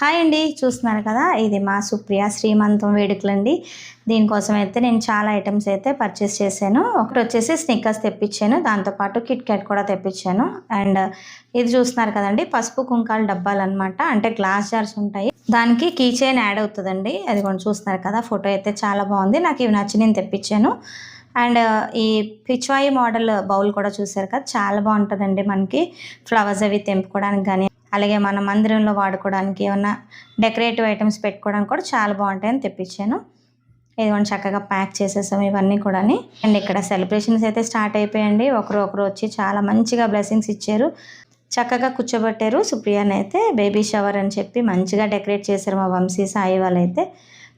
Hi అండి, చూస్తున్నారు కదా, ఇది మా సుప్రియ శ్రీమంతం వేడుకలండి. దీనికోసం అయితే నేను చాలా ఐటమ్స్ అయితే పర్చేస్ చేశాను. ఒకటి వచ్చేసి స్నిక్కర్స్ తెప్పించాను, దాంతోపాటు కిట్ క్యాట్ కూడా తెప్పించాను. అండ్ ఇది చూస్తున్నారు కదండి, పసుపు కుంకాల డబ్బాలు అనమాట. అంటే గ్లాస్ జార్స్ ఉంటాయి, దానికి కీ చైన్ యాడ్ అవుతుందండి. అది కొంచెం చూస్తున్నారు కదా, ఫోటో అయితే చాలా బాగుంది, నాకు ఇవి నచ్చి నేను తెప్పించాను. అండ్ ఈ పిచ్వాయి మోడల్ బౌల్ కూడా చూసారు కదా, చాలా బాగుంటుందండి. మనకి ఫ్లవర్స్ అవి తెంపుకోవడానికి కానీ, అలాగే మన మందిరంలో వాడుకోవడానికి, ఏమన్నా డెకరేటివ్ ఐటమ్స్ పెట్టుకోవడానికి కూడా చాలా బాగుంటాయని తెప్పించాను. ఇదిగోండి చక్కగా ప్యాక్ చేసేసాం ఇవన్నీ కూడా. అండ్ ఇక్కడ సెలబ్రేషన్స్ అయితే స్టార్ట్ అయిపోయాయండి. ఒకరు వచ్చి చాలా మంచిగా బ్లెస్సింగ్స్ ఇచ్చారు, చక్కగా కూర్చోబెట్టారు. సుప్రియాని అయితే బేబీ షవర్ అని చెప్పి మంచిగా డెకరేట్ చేశారు మా వంశీ సాయి వాళ్ళైతే.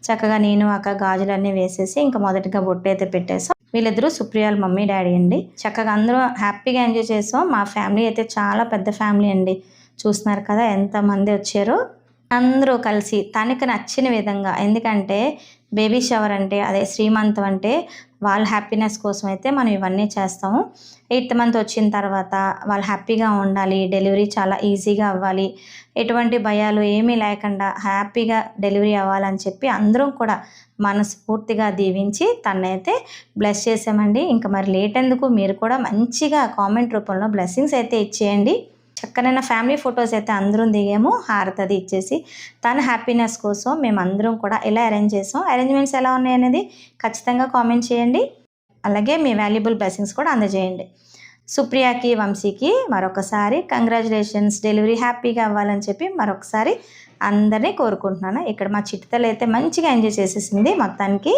చక్కగా నేను అక్క గాజులన్నీ వేసేసి ఇంకా మొదటిగా బొట్టు అయితే పెట్టేసాం. వీళ్ళిద్దరూ సుప్రియాల మమ్మీ డాడీ అండి. చక్కగా అందరూ హ్యాపీగా ఎంజాయ్ చేసాం. మా ఫ్యామిలీ అయితే చాలా పెద్ద ఫ్యామిలీ అండి. చూస్తున్నారు కదా ఎంతమంది వచ్చారో. అందరూ కలిసి తనకు నచ్చిన విధంగా, ఎందుకంటే బేబీ షవర్ అంటే అదే శ్రీమంతం అంటే వాళ్ళ హ్యాపీనెస్ కోసం అయితే మనం ఇవన్నీ చేస్తాము. 8th మంత్ వచ్చిన తర్వాత వాళ్ళు హ్యాపీగా ఉండాలి, డెలివరీ చాలా ఈజీగా అవ్వాలి, ఎటువంటి భయాలు ఏమీ లేకుండా హ్యాపీగా డెలివరీ అవ్వాలని చెప్పి అందరం కూడా మనస్ఫూర్తిగా దీవించి తనైతే బ్లెస్ చేసామండి. ఇంకా మరి లేట్ ఎందుకు, మీరు కూడా మంచిగా కామెంట్ రూపంలో బ్లెస్సింగ్స్ అయితే ఇచ్చేయండి. చక్కనైన ఫ్యామిలీ ఫొటోస్ అయితే అందరం దిగాము, హారతి అది ఇచ్చేసి. తన హ్యాపీనెస్ కోసం మేము అందరం కూడా ఇలా అరేంజ్ చేసాం. అరేంజ్మెంట్స్ ఎలా ఉన్నాయి అనేది ఖచ్చితంగా కామెంట్ చేయండి. అలాగే మీ వాల్యుబుల్ బ్లెస్సింగ్స్ కూడా అందజేయండి. సుప్రియాకి వంశీకి మరొకసారి కంగ్రాచులేషన్స్, డెలివరీ హ్యాపీగా అవ్వాలని చెప్పి మరొకసారి అందరినీ కోరుకుంటున్నాను. ఇక్కడ మా చిట్టుతల్లి అయితే మంచిగా ఎంజాయ్ చేసేసింది మొత్తానికి.